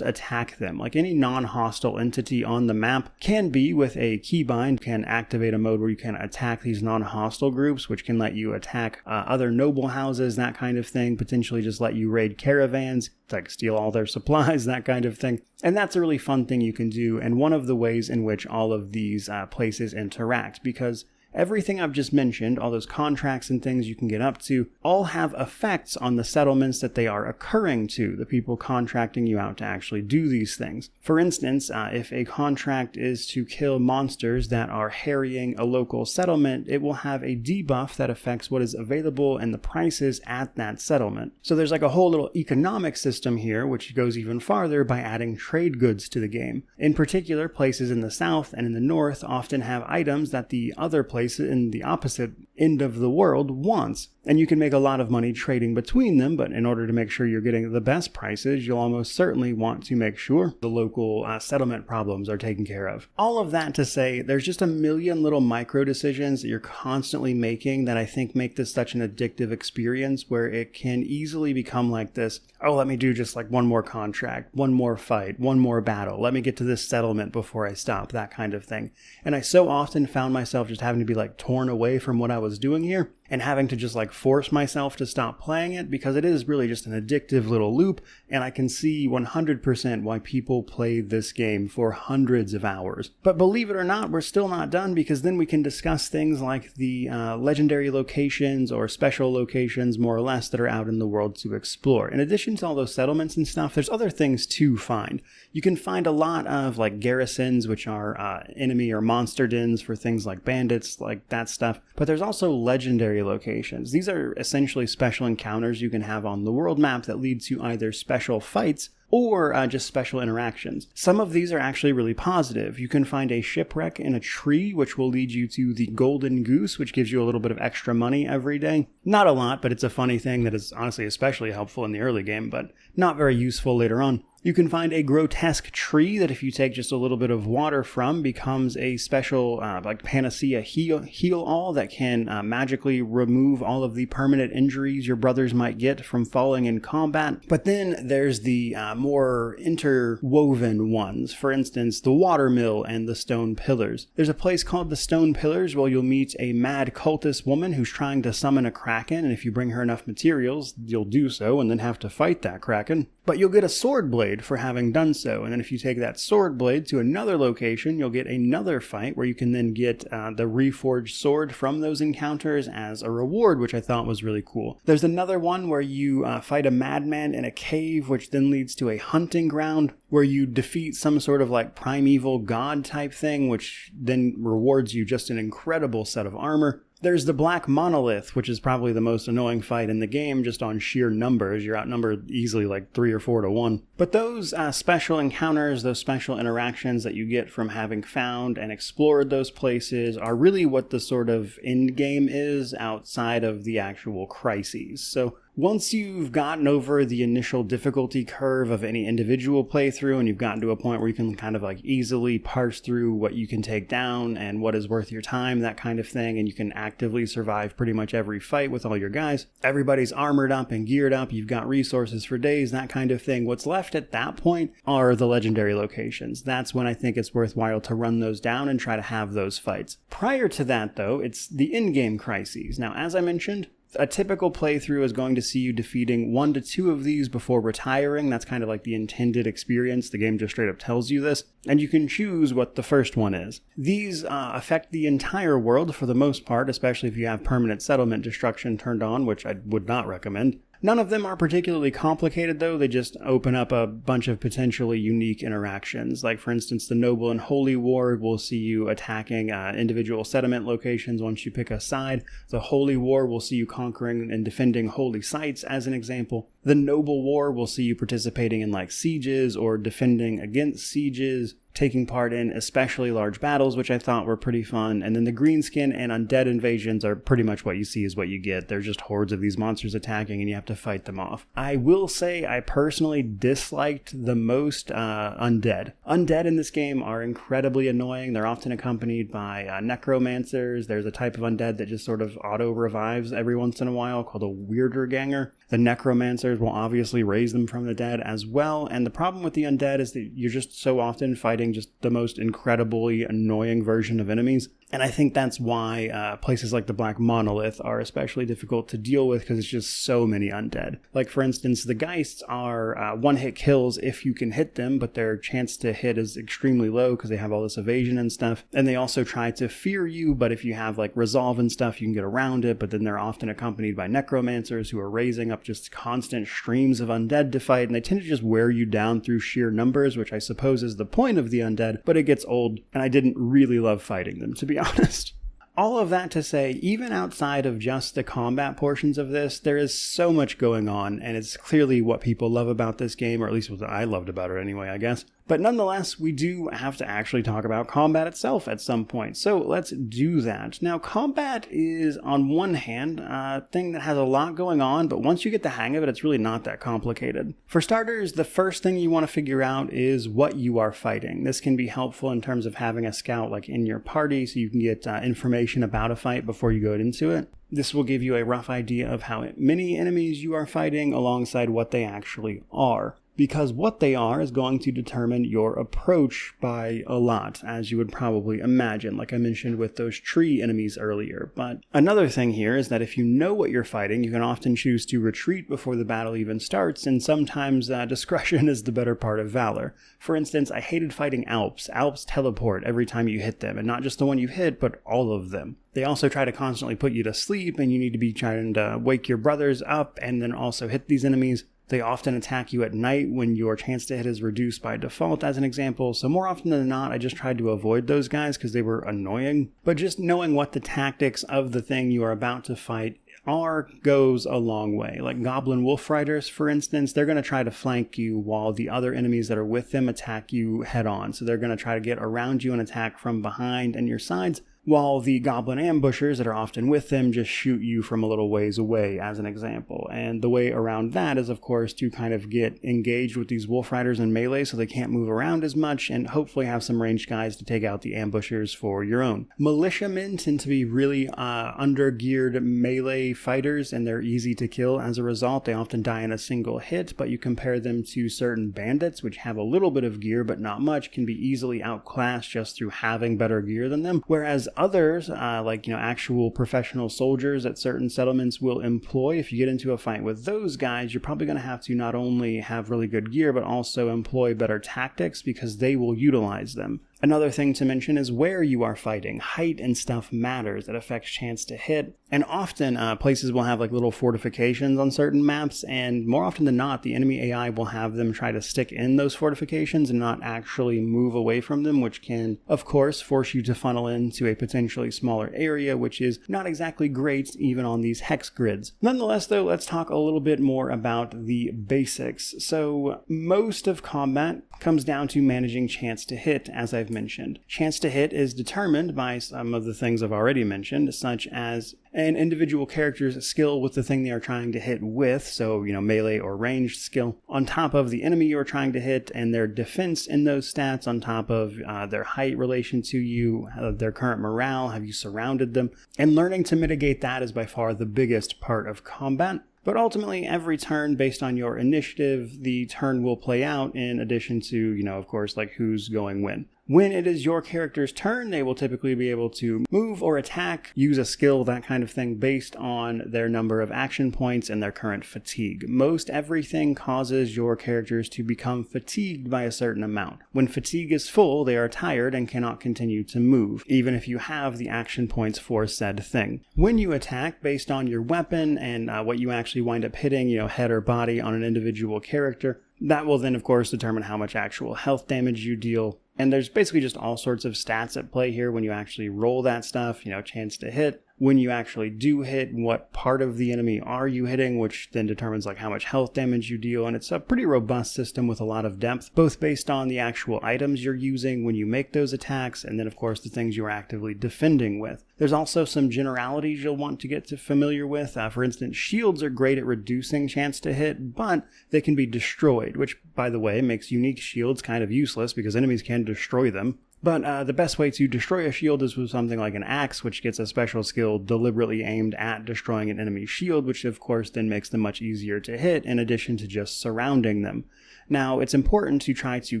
S1: attack them. Like any non-hostile entity on the map can be, with a keybind, can activate a mode where you can attack these non-hostile groups, which can let you attack other noble houses, that kind of thing, potentially just let you raid caravans, like steal all their supplies, that kind of thing. And that's a really fun thing you can do, and one of the ways in which all of these places interact, because everything I've just mentioned, all those contracts and things you can get up to, all have effects on the settlements that they are occurring to, the people contracting you out to actually do these things. For instance, if a contract is to kill monsters that are harrying a local settlement, it will have a debuff that affects what is available and the prices at that settlement. So there's like a whole little economic system here, which goes even farther by adding trade goods to the game. In particular, places in the south and in the north often have items that the other places in the opposite end of the world once. And you can make a lot of money trading between them, but in order to make sure you're getting the best prices, you'll almost certainly want to make sure the local settlement problems are taken care of. All of that to say, there's just a million little micro decisions that you're constantly making that I think make this such an addictive experience, where it can easily become like this, oh, let me do just like one more contract, one more fight, one more battle, let me get to this settlement before I stop, that kind of thing. And I so often found myself just having to be like torn away from what I was doing here, and having to just like force myself to stop playing it, because it is really just an addictive little loop, and I can see 100% why people play this game for hundreds of hours. But believe it or not, we're still not done, because then we can discuss things like the legendary locations or special locations, more or less, that are out in the world to explore. In addition to all those settlements and stuff, there's other things to find. You can find a lot of like garrisons, which are enemy or monster dens for things like bandits, like that stuff. But there's also legendary locations. These are essentially special encounters you can have on the world map that lead to either special fights or just special interactions. Some of these are actually really positive. You can find a shipwreck in a tree, which will lead you to the Golden Goose, which gives you a little bit of extra money every day. Not a lot, but it's a funny thing that is honestly especially helpful in the early game, but not very useful later on. You can find a grotesque tree that if you take just a little bit of water from becomes a special like panacea heal-all that can magically remove all of the permanent injuries your brothers might get from falling in combat. But then there's the more interwoven ones. For instance, the water mill and the stone pillars. There's a place called the Stone Pillars where you'll meet a mad cultist woman who's trying to summon a kraken, and if you bring her enough materials, you'll do so and then have to fight that kraken. But you'll get a sword blade for having done so, and then if you take that sword blade to another location, you'll get another fight where you can then get the reforged sword from those encounters as a reward, which I thought was really cool. There's another one where you fight a madman in a cave, which then leads to a hunting ground where you defeat some sort of like primeval god type thing, which then rewards you just an incredible set of armor. There's the Black Monolith, which is probably the most annoying fight in the game, just on sheer numbers. You're outnumbered easily like 3 or 4 to 1. But those special encounters, those special interactions that you get from having found and explored those places are really what the sort of end game is outside of the actual crises. So once you've gotten over the initial difficulty curve of any individual playthrough and you've gotten to a point where you can kind of like easily parse through what you can take down and what is worth your time, that kind of thing, and you can actively survive pretty much every fight with all your guys, everybody's armored up and geared up, you've got resources for days, that kind of thing, what's left at that point are the legendary locations. That's when I think it's worthwhile to run those down and try to have those fights. Prior to that, though, it's the in-game crises. Now, as I mentioned, a typical playthrough is going to see you defeating 1 to 2 of these before retiring. That's kind of like the intended experience. The game just straight up tells you this. And you can choose what the first one is. These affect the entire world for the most part, especially if you have permanent settlement destruction turned on, which I would not recommend. None of them are particularly complicated, though. They just open up a bunch of potentially unique interactions. Like, for instance, the Noble and Holy War will see you attacking individual settlement locations once you pick a side. The Holy War will see you conquering and defending holy sites, as an example. The Noble War will see you participating in, like, sieges or defending against sieges, taking part in especially large battles, which I thought were pretty fun. And then the greenskin and undead invasions are pretty much what you see is what you get. They're just hordes of these monsters attacking and you have to fight them off. I will say I personally disliked the most undead. Undead in this game are incredibly annoying. They're often accompanied by necromancers. There's a type of undead that just sort of auto-revives every once in a while called a weirder ganger. The necromancers will obviously raise them from the dead as well, and the problem with the undead is that you're just so often fighting just the most incredibly annoying version of enemies. And I think that's why places like the Black Monolith are especially difficult to deal with, because it's just so many undead. Like, for instance, the Geists are one-hit kills if you can hit them, but their chance to hit is extremely low because they have all this evasion and stuff. And they also try to fear you, but if you have, like, resolve and stuff, you can get around it, but then they're often accompanied by necromancers who are raising up just constant streams of undead to fight, and they tend to just wear you down through sheer numbers, which I suppose is the point of the undead, but it gets old, and I didn't really love fighting them, to be honest. All of that to say, even outside of just the combat portions of this, there is so much going on, and it's clearly what people love about this game, or at least what I loved about it anyway, I guess. But nonetheless, we do have to actually talk about combat itself at some point. So let's do that. Now, combat is, on one hand, a thing that has a lot going on, but once you get the hang of it, it's really not that complicated. For starters, the first thing you want to figure out is what you are fighting. This can be helpful in terms of having a scout like in your party so you can get information about a fight before you go into it. This will give you a rough idea of how many enemies you are fighting alongside what they actually are. Because what they are is going to determine your approach by a lot, as you would probably imagine, like I mentioned with those tree enemies earlier. But another thing here is that if you know what you're fighting, you can often choose to retreat before the battle even starts, and sometimes discretion is the better part of valor. For instance, I hated fighting Alps. Alps teleport every time you hit them, and not just the one you hit, but all of them. They also try to constantly put you to sleep, and you need to be trying to wake your brothers up and then also hit these enemies. They often attack you at night when your chance to hit is reduced by default, as an example, so more often than not, I just tried to avoid those guys because they were annoying. But just knowing what the tactics of the thing you are about to fight are goes a long way. Like Goblin Wolf Riders, for instance, they're going to try to flank you while the other enemies that are with them attack you head on. So they're going to try to get around you and attack from behind and your sides, while the goblin ambushers that are often with them just shoot you from a little ways away, as an example. And the way around that is, of course, to kind of get engaged with these wolf riders in melee so they can't move around as much, and hopefully have some ranged guys to take out the ambushers for your own. Militiamen tend to be really under-geared melee fighters, and they're easy to kill as a result. They often die in a single hit, but you compare them to certain bandits, which have a little bit of gear but not much, can be easily outclassed just through having better gear than them, whereas others, like actual professional soldiers that certain settlements will employ, if you get into a fight with those guys, you're probably going to have to not only have really good gear, but also employ better tactics because they will utilize them. Another thing to mention is where you are fighting. Height and stuff matters. It affects chance to hit. And often places will have like little fortifications on certain maps, and more often than not, the enemy AI will have them try to stick in those fortifications and not actually move away from them, which can, of course, force you to funnel into a potentially smaller area, which is not exactly great even on these hex grids. Nonetheless, though, let's talk a little bit more about the basics. So most of combat comes down to managing chance to hit, as I've mentioned. Chance to hit is determined by some of the things I've already mentioned, such as an individual character's skill with the thing they are trying to hit with, so, melee or ranged skill, on top of the enemy you're trying to hit, and their defense in those stats, on top of their height relation to you, their current morale, have you surrounded them, and learning to mitigate that is by far the biggest part of combat. But ultimately, every turn, based on your initiative, the turn will play out in addition to, of course, like who's going when. When it is your character's turn, they will typically be able to move or attack, use a skill, that kind of thing, based on their number of action points and their current fatigue. Most everything causes your characters to become fatigued by a certain amount. When fatigue is full, they are tired and cannot continue to move, even if you have the action points for said thing. When you attack, based on your weapon and what you actually wind up hitting, head or body on an individual character, that will then, of course, determine how much actual health damage you deal. And there's basically just all sorts of stats at play here when you actually roll that stuff, chance to hit. When you actually do hit, what part of the enemy are you hitting, which then determines how much health damage you deal. And it's a pretty robust system with a lot of depth, both based on the actual items you're using when you make those attacks, and then of course the things you're actively defending with. There's also some generalities you'll want to get familiar with. For instance, shields are great at reducing chance to hit, but they can be destroyed, which, by the way, makes unique shields kind of useless because enemies can destroy them. But the best way to destroy a shield is with something like an axe, which gets a special skill deliberately aimed at destroying an enemy's shield, which of course then makes them much easier to hit, in addition to just surrounding them. Now, it's important to try to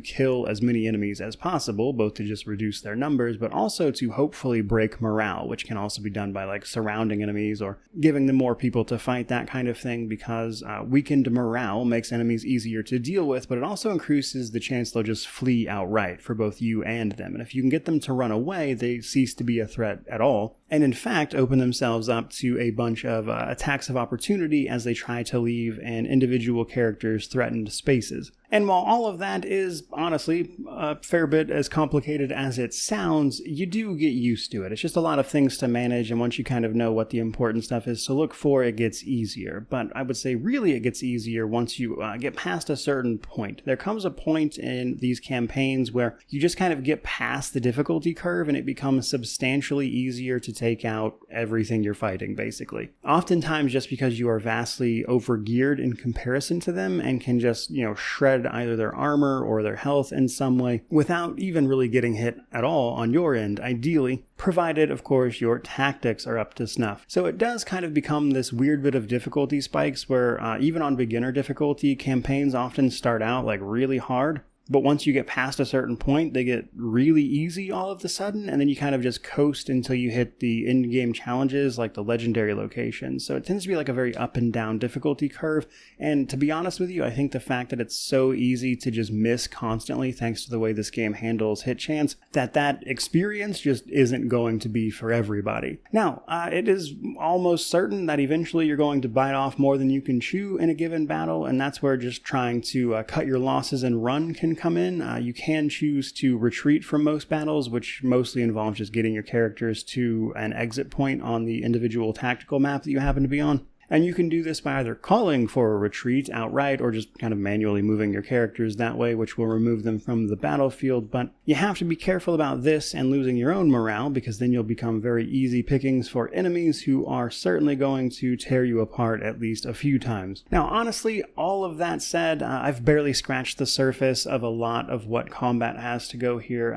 S1: kill as many enemies as possible, both to just reduce their numbers, but also to hopefully break morale, which can also be done by surrounding enemies or giving them more people to fight, that kind of thing, because weakened morale makes enemies easier to deal with, but it also increases the chance they'll just flee outright for both you and them. And if you can get them to run away, they cease to be a threat at all. and in fact open themselves up to a bunch of attacks of opportunity as they try to leave an individual character's threatened spaces. And while all of that is, honestly, a fair bit as complicated as it sounds, you do get used to it. It's just a lot of things to manage, and once you kind of know what the important stuff is to look for, it gets easier. But I would say really it gets easier once you get past a certain point. There comes a point in these campaigns where you just kind of get past the difficulty curve, and it becomes substantially easier to take out everything you're fighting, basically. Oftentimes just because you are vastly overgeared in comparison to them and can just, shred either their armor or their health in some way without even really getting hit at all on your end, ideally, provided, of course, your tactics are up to snuff. So it does kind of become this weird bit of difficulty spikes where even on beginner difficulty, campaigns often start out like really hard. But once you get past a certain point, they get really easy all of a sudden, and then you kind of just coast until you hit the in-game challenges like the legendary locations. So it tends to be like a very up and down difficulty curve, and to be honest with you, I think the fact that it's so easy to just miss constantly thanks to the way this game handles hit chance, that experience just isn't going to be for everybody. Now, it is almost certain that eventually you're going to bite off more than you can chew in a given battle, and that's where just trying to cut your losses and run can come in. You can choose to retreat from most battles, which mostly involves just getting your characters to an exit point on the individual tactical map that you happen to be on. And you can do this by either calling for a retreat outright or just kind of manually moving your characters that way, which will remove them from the battlefield. But you have to be careful about this and losing your own morale, because then you'll become very easy pickings for enemies who are certainly going to tear you apart at least a few times. Now, honestly, all of that said, I've barely scratched the surface of a lot of what combat has to go here.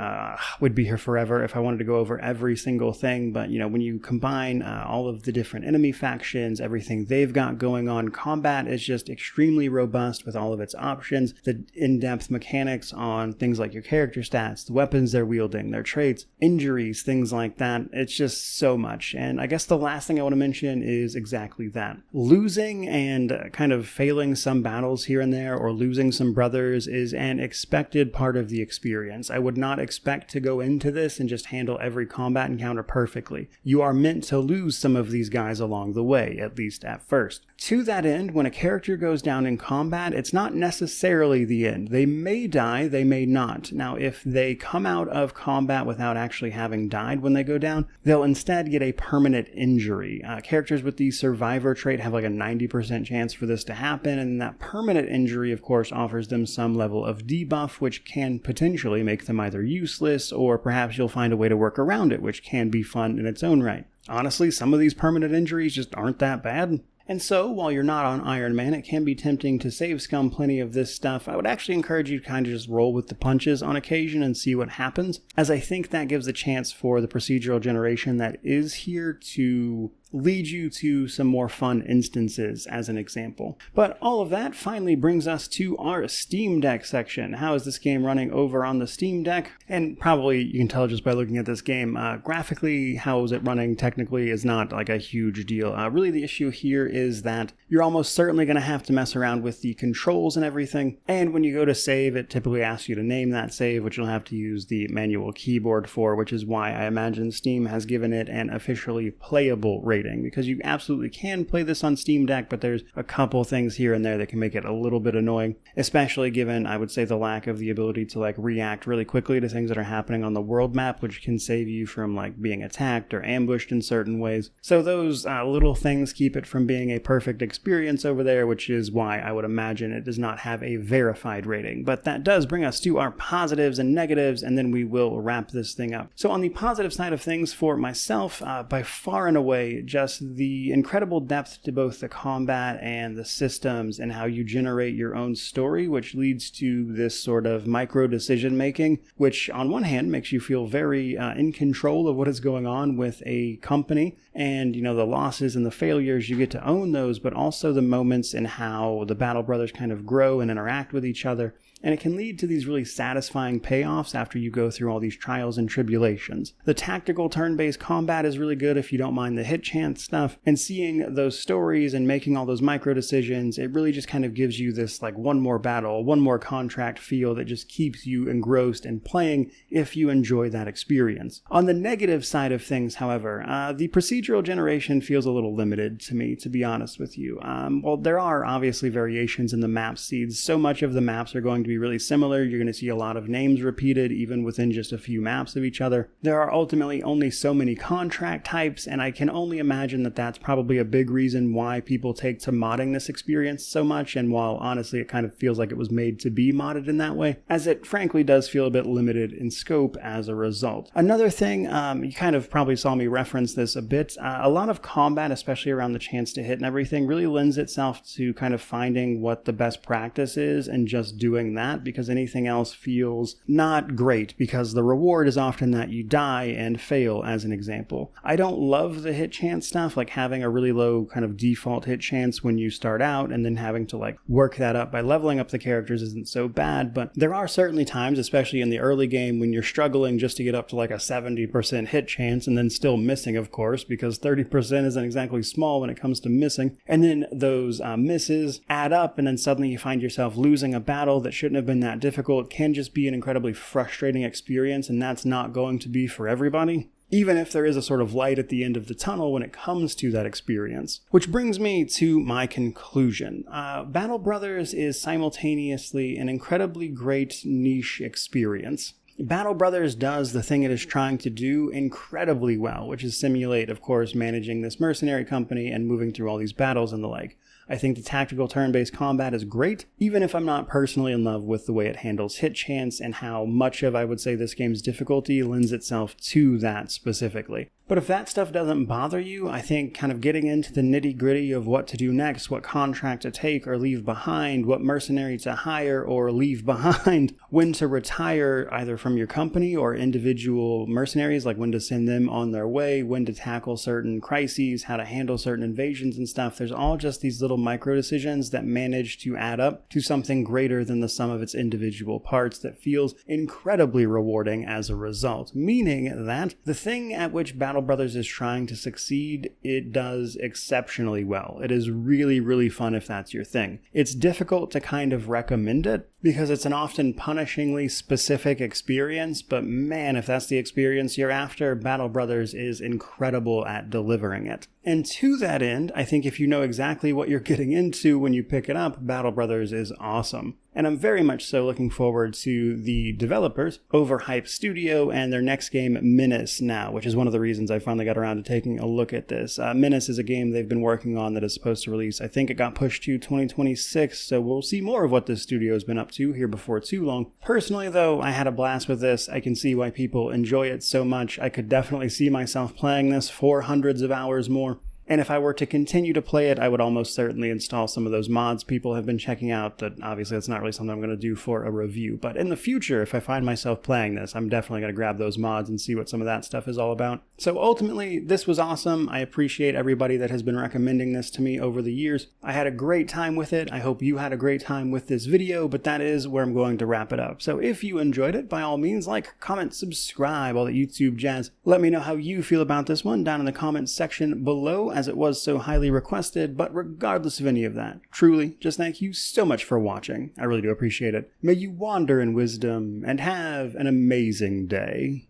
S1: Would be here forever if I wanted to go over every single thing, but when you combine all of the different enemy factions, everything they've got going on, combat is just extremely robust with all of its options, the in-depth mechanics on things like your character stats, the weapons they're wielding, their traits, injuries, things like that. It's just so much. And I guess the last thing I want to mention is exactly that. Losing and kind of failing some battles here and there, or losing some brothers, is an expected part of the experience. I would not expect to go into this and just handle every combat encounter perfectly. You are meant to lose some of these guys along the way, at least at first. To that end, when a character goes down in combat, it's not necessarily the end. They may die, they may not. Now, if they come out of combat without actually having died when they go down, they'll instead get a permanent injury. Characters with the survivor trait have like a 90% chance for this to happen, and that permanent injury, of course, offers them some level of debuff, which can potentially make them either useless, or perhaps you'll find a way to work around it, which can be fun in its own right. Honestly, some of these permanent injuries just aren't that bad. And so, while you're not on Iron Man, it can be tempting to save scum plenty of this stuff. I would actually encourage you to kind of just roll with the punches on occasion and see what happens, as I think that gives a chance for the procedural generation that is here to lead you to some more fun instances, as an example. But all of that finally brings us to our Steam Deck section. How is this game running over on the Steam Deck? And probably you can tell just by looking at this game, graphically, how is it running technically is not like a huge deal. Really the issue here is that you're almost certainly going to have to mess around with the controls and everything. And when you go to save, it typically asks you to name that save, which you'll have to use the manual keyboard for, which is why I imagine Steam has given it an officially playable rating, because you absolutely can play this on Steam Deck, but there's a couple things here and there that can make it a little bit annoying, especially given, I would say, the lack of the ability to react really quickly to things that are happening on the world map, which can save you from being attacked or ambushed in certain ways. So those little things keep it from being a perfect experience over there, which is why I would imagine it does not have a verified rating. But that does bring us to our positives and negatives, and then we will wrap this thing up. So on the positive side of things for myself, by far and away, just the incredible depth to both the combat and the systems and how you generate your own story, which leads to this sort of micro decision making, which on one hand makes you feel very in control of what is going on with a company and, the losses and the failures, you get to own those, but also the moments in how the Battle Brothers kind of grow and interact with each other. And it can lead to these really satisfying payoffs after you go through all these trials and tribulations. The tactical turn-based combat is really good if you don't mind the hit chance stuff. And seeing those stories and making all those micro decisions, it really just kind of gives you this like one more battle, one more contract feel that just keeps you engrossed in playing if you enjoy that experience. On the negative side of things, however, the procedural generation feels a little limited to me, to be honest with you. Well, there are obviously variations in the map seeds. So much of the maps are going to be really similar. You're going to see a lot of names repeated even within just a few maps of each other. There are ultimately only so many contract types, and I can only imagine that that's probably a big reason why people take to modding this experience so much, and while honestly it kind of feels like it was made to be modded in that way, as it frankly does feel a bit limited in scope as a result. Another thing, you kind of probably saw me reference this a bit, a lot of combat, especially around the chance to hit and everything, really lends itself to kind of finding what the best practice is and just doing that, because anything else feels not great, because the reward is often that you die and fail, as an example. I don't love the hit chance stuff, like having a really low kind of default hit chance when you start out and then having to like work that up by leveling up the characters isn't so bad, but there are certainly times, especially in the early game, when you're struggling just to get up to like a 70% hit chance and then still missing, of course, because 30% isn't exactly small when it comes to missing, and then those misses add up, and then suddenly you find yourself losing a battle that shouldn't have been that difficult. It can just be an incredibly frustrating experience, and that's not going to be for everybody, even if there is a sort of light at the end of the tunnel when it comes to that experience. Which brings me to my conclusion. Battle Brothers is simultaneously an incredibly great niche experience. Battle Brothers does the thing it is trying to do incredibly well, which is simulate, of course, managing this mercenary company and moving through all these battles and the like. I think the tactical turn-based combat is great, even if I'm not personally in love with the way it handles hit chance and how much of, I would say, this game's difficulty lends itself to that specifically. But if that stuff doesn't bother you, I think kind of getting into the nitty-gritty of what to do next, what contract to take or leave behind, what mercenary to hire or leave behind, when to retire either from your company or individual mercenaries, like when to send them on their way, when to tackle certain crises, how to handle certain invasions and stuff, there's all just these little micro decisions that manage to add up to something greater than the sum of its individual parts that feels incredibly rewarding as a result. Meaning that the thing at which Battle Brothers is trying to succeed, it does exceptionally well. It is really, really fun if that's your thing. It's difficult to kind of recommend it because it's an often punishingly specific experience, but man, if that's the experience you're after, Battle Brothers is incredible at delivering it. And to that end, I think if you know exactly what you're getting into when you pick it up, Battle Brothers is awesome. And I'm very much so looking forward to the developers, Overhype Studio, and their next game, Menace now, which is one of the reasons I finally got around to taking a look at this. Menace is a game they've been working on that is supposed to release. I think it got pushed to 2026, so we'll see more of what this studio has been up to here before too long. Personally, though, I had a blast with this. I can see why people enjoy it so much. I could definitely see myself playing this for hundreds of hours more. And if I were to continue to play it, I would almost certainly install some of those mods people have been checking out. That obviously that's not really something I'm going to do for a review. But in the future, if I find myself playing this, I'm definitely going to grab those mods and see what some of that stuff is all about. So ultimately, this was awesome. I appreciate everybody that has been recommending this to me over the years. I had a great time with it. I hope you had a great time with this video, but that is where I'm going to wrap it up. So if you enjoyed it, by all means, like, comment, subscribe, all that YouTube jazz. Let me know how you feel about this one down in the comments section below, as it was so highly requested. But regardless of any of that, truly, just thank you so much for watching. I really do appreciate it. May you wander in wisdom and have an amazing day.